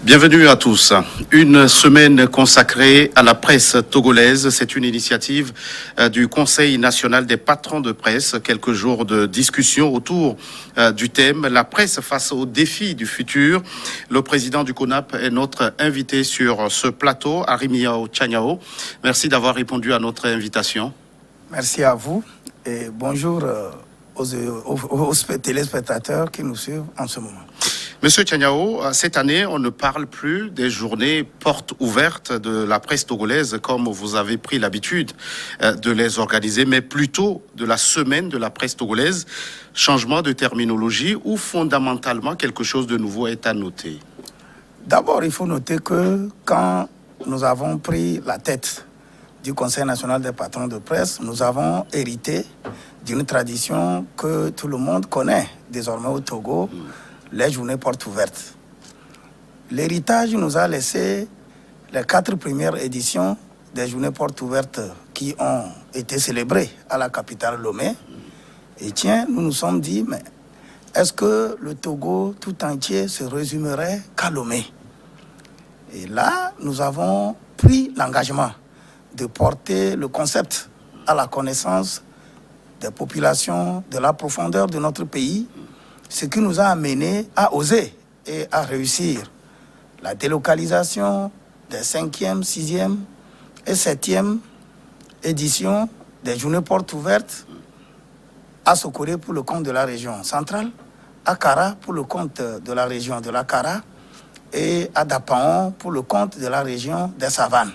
Bienvenue à tous. Une semaine consacrée à la presse togolaise. C'est une initiative du Conseil national des patrons de presse. Quelques jours de discussion autour du thème « La presse face aux défis du futur ». Le président du CONAP est notre invité sur ce plateau, Arimiao Tchaniao. Merci d'avoir répondu à notre invitation. Merci à vous et bonjour aux téléspectateurs qui nous suivent en ce moment. Monsieur Tchaniao, cette année, on ne parle plus des journées portes ouvertes de la presse togolaise comme vous avez pris l'habitude de les organiser, mais plutôt de la semaine de la presse togolaise. Changement de terminologie ou fondamentalement quelque chose de nouveau est à noter? D'abord, il faut noter que quand nous avons pris la tête du Conseil national des patrons de presse, nous avons hérité d'une tradition que tout le monde connaît désormais au Togo, les journées portes ouvertes. L'héritage nous a laissé les 4 premières éditions des journées portes ouvertes qui ont été célébrées à la capitale Lomé. Et tiens, nous nous sommes dit, mais est-ce que le Togo tout entier se résumerait qu'à Lomé? Et là, nous avons pris l'engagement de porter le concept à la connaissance des populations de la profondeur de notre pays, ce qui nous a amené à oser et à réussir la délocalisation des 5e, 6e et 7e éditions des journées portes ouvertes à Sokoré pour le compte de la région centrale, à Kara pour le compte de la région de la Kara et à Dapaon pour le compte de la région des Savanes.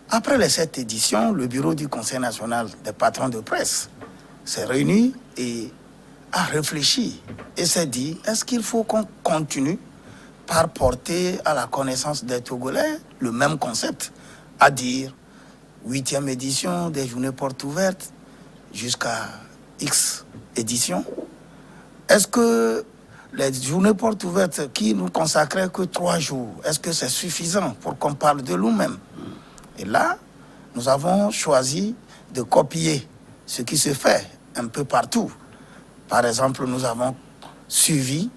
Après les 7 éditions, le bureau du Conseil national des patrons de presse s'est réuni et a réfléchi et s'est dit, est-ce qu'il faut qu'on continue par porter à la connaissance des Togolais le même concept, à dire 8e édition des journées portes ouvertes jusqu'à X éditions? Est-ce que les journées portes ouvertes qui nous consacraient que 3 jours, est-ce que c'est suffisant pour qu'on parle de nous-mêmes? Et là, nous avons choisi de copier ce qui se fait un peu partout. Par exemple, nous avons suivi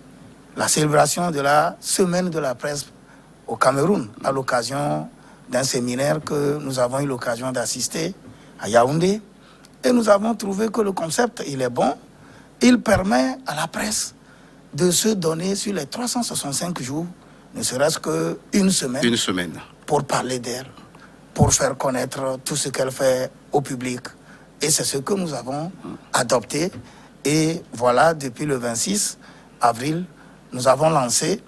la célébration de la semaine de la presse au Cameroun à l'occasion d'un séminaire que nous avons eu l'occasion d'assister à Yaoundé. Et nous avons trouvé que le concept, il est bon. Il permet à la presse de se donner sur les 365 jours, ne serait-ce qu'une semaine. Une semaine. Pour parler d'elle, pour faire connaître tout ce qu'elle fait au public. Et c'est ce que nous avons adopté. Et voilà, depuis le 26 avril, nous avons lancé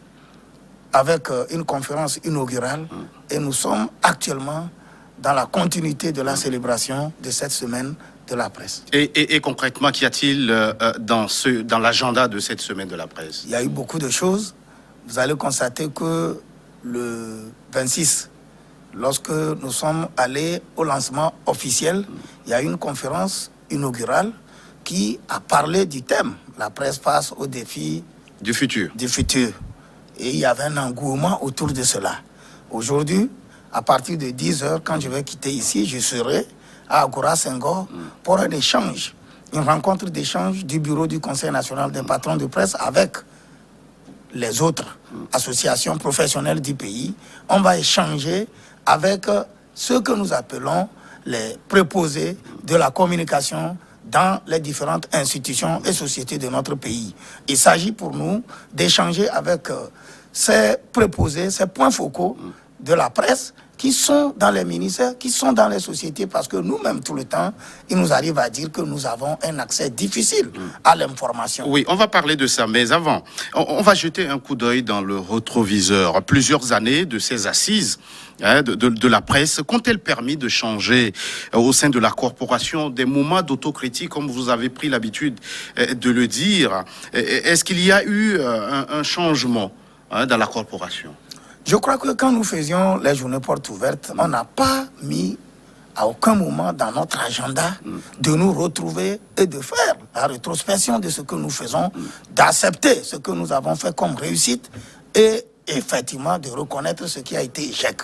avec une conférence inaugurale et nous sommes actuellement dans la continuité de la célébration de cette semaine de la presse. Et concrètement, qu'y a-t-il dans l'agenda de cette semaine de la presse? Il y a eu beaucoup de choses. Vous allez constater que le 26, lorsque nous sommes allés au lancement officiel, il y a eu une conférence inaugurale qui a parlé du thème « La presse face aux défis du futur ». Et il y avait un engouement autour de cela. Aujourd'hui, à partir de 10h, quand je vais quitter ici, je serai à Agora Senghor pour un échange, une rencontre d'échange du bureau du Conseil national des patrons de presse avec les autres associations professionnelles du pays. On va échanger avec ceux que nous appelons les préposés de la communication dans les différentes institutions et sociétés de notre pays. Il s'agit pour nous d'échanger avec ces préposés, ces points focaux de la presse qui sont dans les ministères, qui sont dans les sociétés, parce que nous-mêmes, tout le temps, il nous arrive à dire que nous avons un accès difficile à l'information. Oui, on va parler de ça, mais avant, on va jeter un coup d'œil dans le rétroviseur. Plusieurs années de ces assises de la presse, qu'ont-elles permis de changer au sein de la corporation des moments d'autocritique, comme vous avez pris l'habitude de le dire? Est-ce qu'il y a eu un changement dans la corporation? Je crois que quand nous faisions les journées portes ouvertes, on n'a pas mis à aucun moment dans notre agenda de nous retrouver et de faire la rétrospection de ce que nous faisons, d'accepter ce que nous avons fait comme réussite et effectivement de reconnaître ce qui a été échec.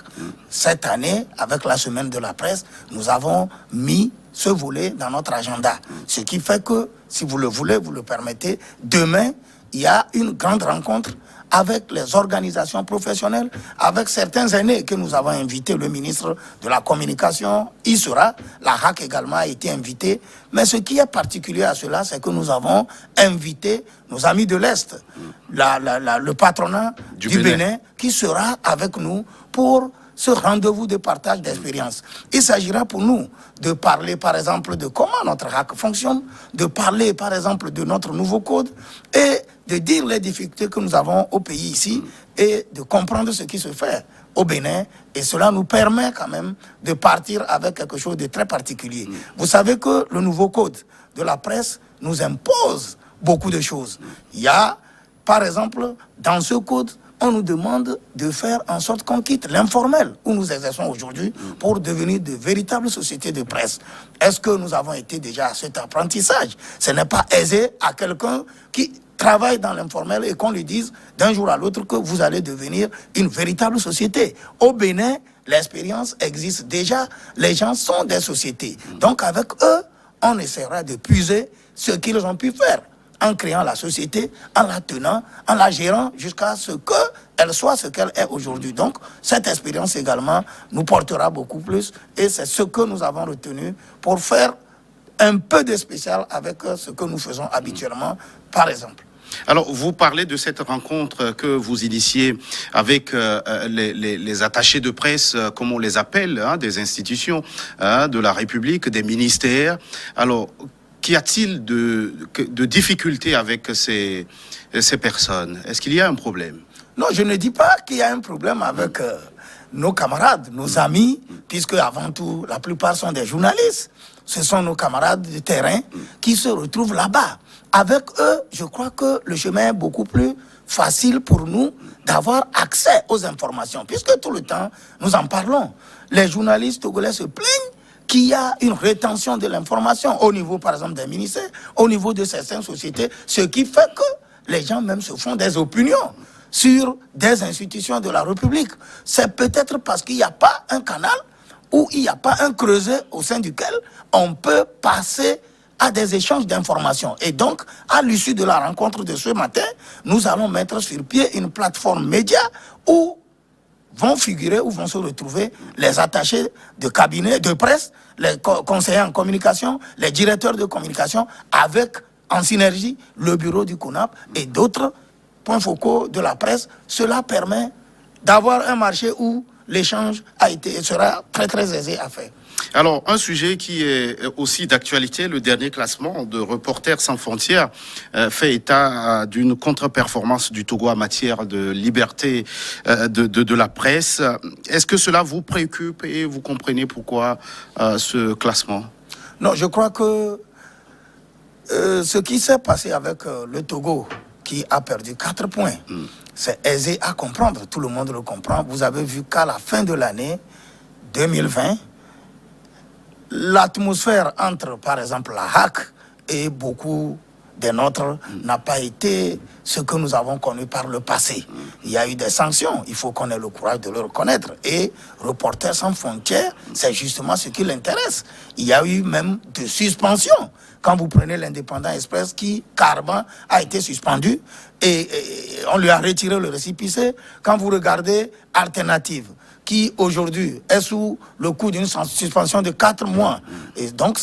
Cette année, avec la semaine de la presse, nous avons mis ce volet dans notre agenda. Ce qui fait que, si vous le voulez, vous le permettez, demain, il y a une grande rencontre avec les organisations professionnelles, avec certains aînés que nous avons invités, le ministre de la Communication y sera, la HAC également a été invitée. Mais ce qui est particulier à cela, c'est que nous avons invité nos amis de l'Est, le patronat du Bénin, qui sera avec nous pour ce rendez-vous de partage d'expérience. Il s'agira pour nous de parler, par exemple, de comment notre HAC fonctionne, de parler, par exemple, de notre nouveau code et de dire les difficultés que nous avons au pays ici et de comprendre ce qui se fait au Bénin. Et cela nous permet quand même de partir avec quelque chose de très particulier. Vous savez que le nouveau code de la presse nous impose beaucoup de choses. Il y a, par exemple, dans ce code, on nous demande de faire en sorte qu'on quitte l'informel où nous exerçons aujourd'hui pour devenir de véritables sociétés de presse. Est-ce que nous avons été déjà à cet apprentissage? Ce n'est pas aisé à quelqu'un qui travaille dans l'informel et qu'on lui dise d'un jour à l'autre que vous allez devenir une véritable société. Au Bénin, l'expérience existe déjà. Les gens sont des sociétés. Donc avec eux, on essaiera de puiser ce qu'ils ont pu faire, en créant la société, en la tenant, en la gérant jusqu'à ce qu'elle soit ce qu'elle est aujourd'hui. Donc, cette expérience également nous portera beaucoup plus et c'est ce que nous avons retenu pour faire un peu de spécial avec ce que nous faisons habituellement, par exemple. Alors, vous parlez de cette rencontre que vous initiez avec les attachés de presse, comme on les appelle, des institutions de la République, des ministères. Alors, qu'y a-t-il de difficultés avec ces personnes? Est-ce qu'il y a un problème? Non, je ne dis pas qu'il y a un problème avec nos camarades, nos amis, puisque avant tout, la plupart sont des journalistes. Ce sont nos camarades de terrain qui se retrouvent là-bas. Avec eux, je crois que le chemin est beaucoup plus facile pour nous d'avoir accès aux informations, puisque tout le temps, nous en parlons. Les journalistes togolais se plaignent qu'il y a une rétention de l'information au niveau, par exemple, des ministères, au niveau de certaines sociétés, ce qui fait que les gens même se font des opinions sur des institutions de la République. C'est peut-être parce qu'il n'y a pas un canal ou il n'y a pas un creuset au sein duquel on peut passer à des échanges d'informations. Et donc, à l'issue de la rencontre de ce matin, nous allons mettre sur pied une plateforme média où vont figurer ou vont se retrouver les attachés de cabinet de presse, les conseillers en communication, les directeurs de communication, avec en synergie le bureau du CONAP et d'autres points focaux de la presse. Cela permet d'avoir un marché où l'échange sera très très aisé à faire. Alors, un sujet qui est aussi d'actualité, le dernier classement de Reporters sans frontières fait état d'une contre-performance du Togo en matière de liberté de la presse. Est-ce que cela vous préoccupe et vous comprenez pourquoi ce classement? Non, je crois que ce qui s'est passé avec le Togo, qui a perdu 4 points, c'est aisé à comprendre, tout le monde le comprend. Vous avez vu qu'à la fin de l'année 2020, l'atmosphère entre, par exemple, la HAC et beaucoup des nôtres n'a pas été ce que nous avons connu par le passé. Il y a eu des sanctions, il faut qu'on ait le courage de le reconnaître. Et Reporters sans frontières, c'est justement ce qui l'intéresse. Il y a eu même des suspensions. Quand vous prenez l'Indépendant Express qui, carrément, a été suspendu et on lui a retiré le récépissé. Quand vous regardez Alternative, qui aujourd'hui est sous le coup d'une suspension de 4 mois. Et donc,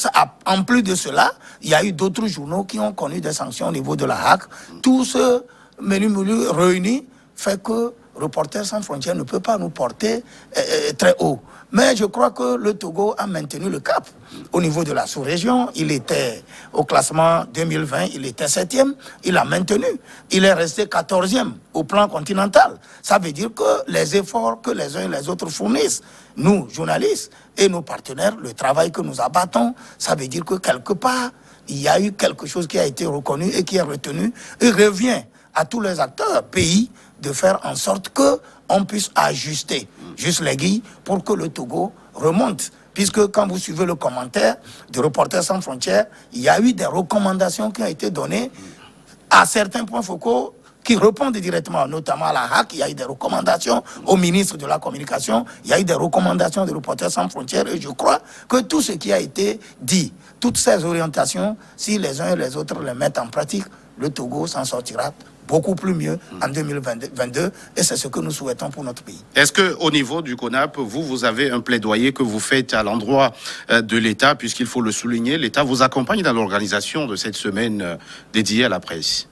en plus de cela, il y a eu d'autres journaux qui ont connu des sanctions au niveau de la HAC. Tout ce menu réuni fait que Reporters sans frontières ne peut pas nous porter très haut. Mais je crois que le Togo a maintenu le cap. Au niveau de la sous-région, il était au classement 2020, il était 7e, il a maintenu. Il est resté 14e au plan continental. Ça veut dire que les efforts que les uns et les autres fournissent, nous, journalistes, et nos partenaires, le travail que nous abattons, ça veut dire que quelque part, il y a eu quelque chose qui a été reconnu et qui est retenu. Il revient à tous les acteurs, pays, de faire en sorte qu'on puisse ajuster juste les guilles pour que le Togo remonte. Puisque quand vous suivez le commentaire de Reporters sans frontières, il y a eu des recommandations qui ont été données à certains points focaux qui répondent directement, notamment à la HAC. Il y a eu des recommandations au ministre de la Communication, il y a eu des recommandations de Reporters sans frontières et je crois que tout ce qui a été dit, toutes ces orientations, si les uns et les autres les mettent en pratique, le Togo s'en sortira beaucoup plus mieux en 2022 et c'est ce que nous souhaitons pour notre pays. Est-ce qu'au niveau du CONAP, vous avez un plaidoyer que vous faites à l'endroit de l'État, puisqu'il faut le souligner, l'État vous accompagne dans l'organisation de cette semaine dédiée à la presse?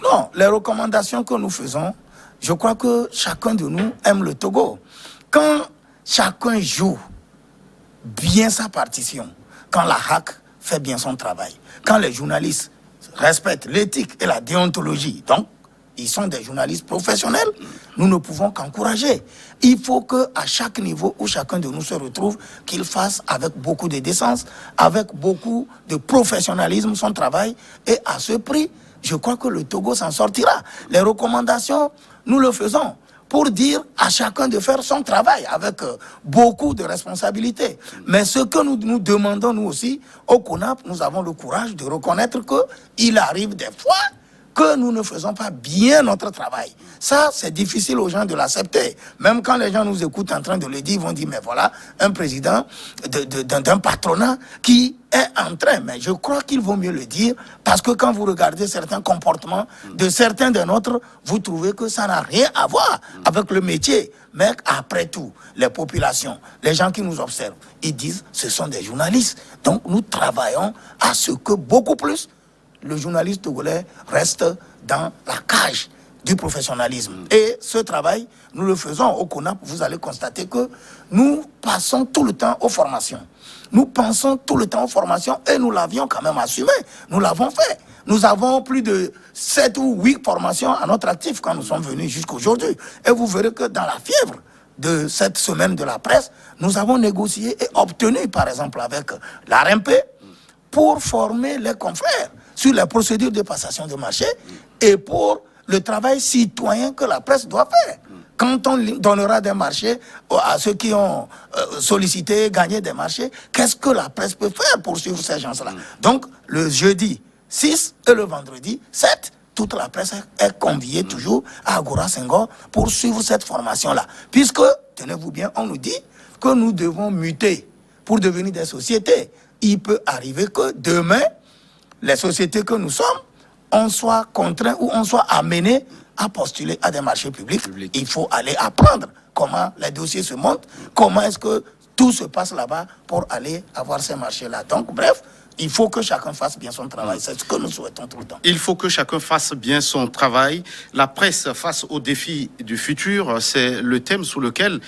Non, les recommandations que nous faisons, je crois que chacun de nous aime le Togo. Quand chacun joue bien sa partition, quand la HAC fait bien son travail, quand les journalistes respectent l'éthique et la déontologie, donc ils sont des journalistes professionnels, nous ne pouvons qu'encourager. Il faut qu'à chaque niveau où chacun de nous se retrouve, qu'il fasse avec beaucoup de décence, avec beaucoup de professionnalisme son travail, et à ce prix, je crois que le Togo s'en sortira. Les recommandations, nous le faisons pour dire à chacun de faire son travail avec beaucoup de responsabilités. Mais ce que nous demandons, nous aussi, au CONAP, nous avons le courage de reconnaître qu'il arrive des fois que nous ne faisons pas bien notre travail. Ça, c'est difficile aux gens de l'accepter. Même quand les gens nous écoutent en train de le dire, ils vont dire, mais voilà, un président d'un patronat qui est en train. Mais je crois qu'il vaut mieux le dire, parce que quand vous regardez certains comportements de certains de nôtres, vous trouvez que ça n'a rien à voir avec le métier. Mais après tout, les populations, les gens qui nous observent, ils disent, ce sont des journalistes. Donc nous travaillons à ce que beaucoup plus le journaliste togolais reste dans la cage du professionnalisme. Et ce travail, nous le faisons au CONAP. Vous allez constater que nous passons tout le temps aux formations. Nous pensons tout le temps aux formations et nous l'avions quand même assumé. Nous l'avons fait. Nous avons plus de 7 ou 8 formations à notre actif quand nous sommes venus jusqu'aujourd'hui. Et vous verrez que dans la fièvre de cette semaine de la presse, nous avons négocié et obtenu, par exemple, avec l'ARMP, pour former les confrères sur les procédures de passation de marché et pour le travail citoyen que la presse doit faire. Quand on donnera des marchés à ceux qui ont sollicité, gagné des marchés, qu'est-ce que la presse peut faire pour suivre ces gens-là? Donc, le jeudi 6 et le vendredi 7, toute la presse est conviée toujours à Agora Senghor pour suivre cette formation-là. Puisque, tenez-vous bien, on nous dit que nous devons muter pour devenir des sociétés. Il peut arriver que demain, les sociétés que nous sommes, on soit contraints ou on soit amenés à postuler à des marchés publics. Il faut aller apprendre comment les dossiers se montent, comment est-ce que tout se passe là-bas pour aller avoir ces marchés-là. Donc, bref, il faut que chacun fasse bien son travail. C'est ce que nous souhaitons tout le temps. Il faut que chacun fasse bien son travail. La presse face aux défis du futur, c'est le thème sous lequel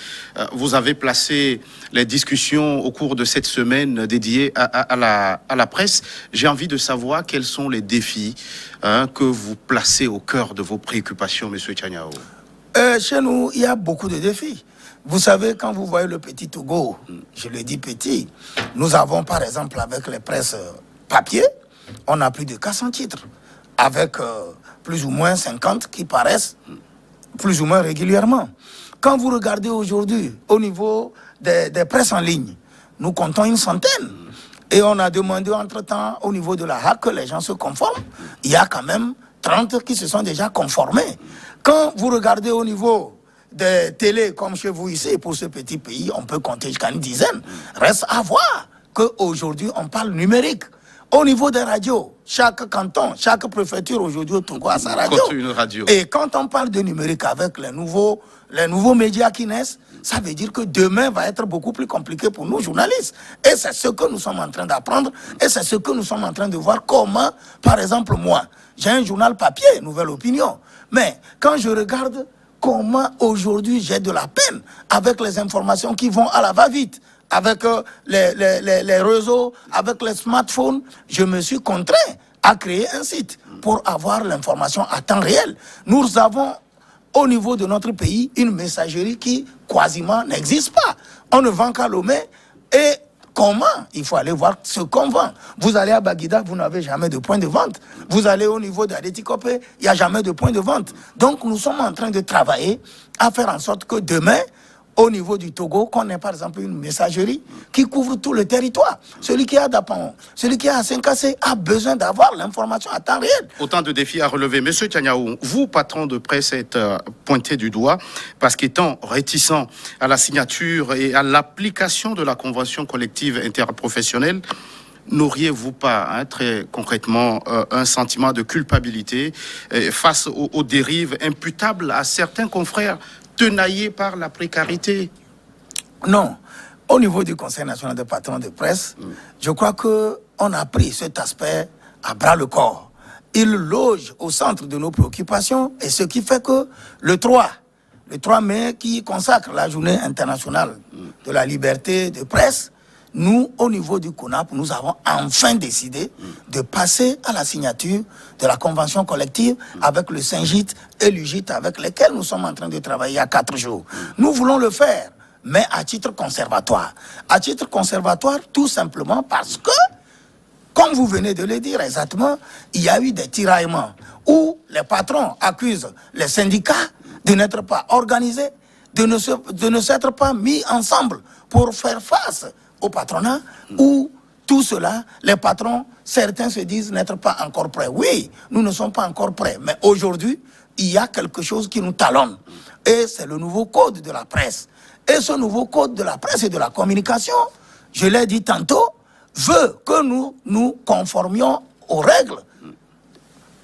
vous avez placé les discussions au cours de cette semaine dédiée à la presse. J'ai envie de savoir quels sont les défis que vous placez au cœur de vos préoccupations, M. Tchaniao. Chez nous, il y a beaucoup de défis. Vous savez, quand vous voyez le petit Togo, je le dis petit, nous avons par exemple avec les presses papier, on a plus de 400 titres, avec plus ou moins 50 qui paraissent plus ou moins régulièrement. Quand vous regardez aujourd'hui au niveau des presses en ligne, nous comptons une centaine. Et on a demandé entre-temps au niveau de la HAC que les gens se conforment. Il y a quand même 30 qui se sont déjà conformés. Quand vous regardez au niveau des télés comme chez vous ici, pour ce petit pays, on peut compter jusqu'à une dizaine. Reste à voir qu'aujourd'hui, on parle numérique. Au niveau des radios, chaque canton, chaque préfecture aujourd'hui au Togo a sa radio. Une radio. Et quand on parle de numérique avec les nouveaux médias qui naissent, ça veut dire que demain va être beaucoup plus compliqué pour nous, journalistes. Et c'est ce que nous sommes en train d'apprendre. Et c'est ce que nous sommes en train de voir comment, par exemple, moi, j'ai un journal papier, Nouvelle Opinion. Mais quand je regarde comment aujourd'hui j'ai de la peine avec les informations qui vont à la va-vite, avec les réseaux, avec les smartphones, je me suis contraint à créer un site pour avoir l'information à temps réel. Nous avons au niveau de notre pays une messagerie qui quasiment n'existe pas. On ne vend qu'à Lomé et comment? Il faut aller voir ce qu'on vend. Vous allez à Baguida, vous n'avez jamais de point de vente. Vous allez au niveau d'Adetikopé, il n'y a jamais de point de vente. Donc nous sommes en train de travailler à faire en sorte que demain, au niveau du Togo, qu'on ait par exemple une messagerie qui couvre tout le territoire. Celui qui est à Dapan, celui qui est à Saint-Cassé a besoin d'avoir l'information à temps réel. Autant de défis à relever. Monsieur Tchaniao, vous, patron de presse, êtes pointé du doigt parce qu'étant réticent à la signature et à l'application de la convention collective interprofessionnelle, n'auriez-vous pas, très concrètement, un sentiment de culpabilité face aux dérives imputables à certains confrères tenaillés par la précarité? Non. Au niveau du Conseil national des patrons de presse, je crois qu'on a pris cet aspect à bras le corps. Il loge au centre de nos préoccupations et ce qui fait que le 3 mai, qui consacre la journée internationale de la liberté de presse, nous, au niveau du CONAP, nous avons enfin décidé de passer à la signature de la convention collective avec le SYNGIT et l'UGIT avec lesquels nous sommes en train de travailler il y a 4 jours. Nous voulons le faire, mais à titre conservatoire. À titre conservatoire, tout simplement parce que, comme vous venez de le dire exactement, il y a eu des tiraillements où les patrons accusent les syndicats de n'être pas organisés, de ne s'être pas mis ensemble pour faire face au patronat, où tout cela, les patrons, certains se disent n'être pas encore prêts. Oui, nous ne sommes pas encore prêts, mais aujourd'hui, il y a quelque chose qui nous talonne. Et c'est le nouveau code de la presse. Et ce nouveau code de la presse et de la communication, je l'ai dit tantôt, veut que nous nous conformions aux règles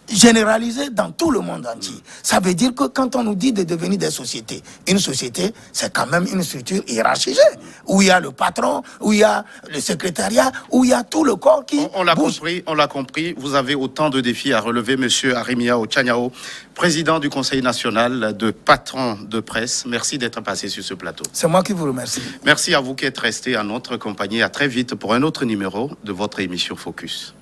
généralisées dans tout le monde entier. Ça veut dire que quand on nous dit de devenir des sociétés, une société, c'est quand même une structure hiérarchisée, où il y a le patron, où il y a le secrétariat, où il y a tout le corps qui on l'a compris. Vous avez autant de défis à relever, monsieur Arimia Ochaniao, président du Conseil national de patrons de presse. Merci d'être passé sur ce plateau. C'est moi qui vous remercie. Merci à vous qui êtes resté à notre compagnie. À très vite pour un autre numéro de votre émission Focus.